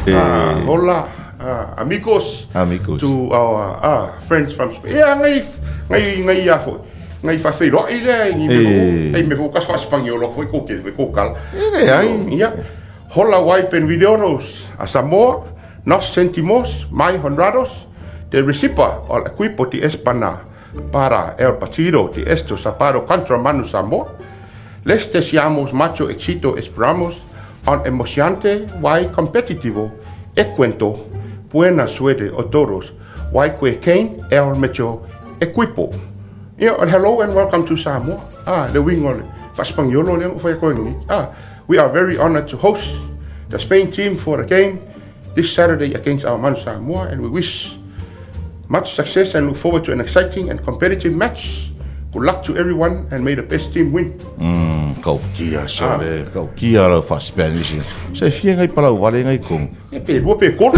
Hola, amigos. To our friends from Spain. Ngai faafeiloai le ngi me focus fa sipagiolo foi kokal. Hola wai pen videos a Samoa, nos sentimos mai honrados de recibir el equipo de España para el partido de este sábado contra Manu Samoa. Les deseamos mucho éxito, esperamos un emocionante y competitivo encuentro. Buena suerte a todos. Wai que quem el mejor equipo. Hello and welcome to Samoa. The wing on faafeiloai le foi going. We are very honored to host the Spain team for the game this Saturday against our Manu Samoa, and we wish much success and look forward to an exciting and competitive match. Good luck to everyone and may the best team win. Kau kia sole, kau kia la fa Spanish. Se fia ngai palauvale ngai kong. Pe lua pe kor.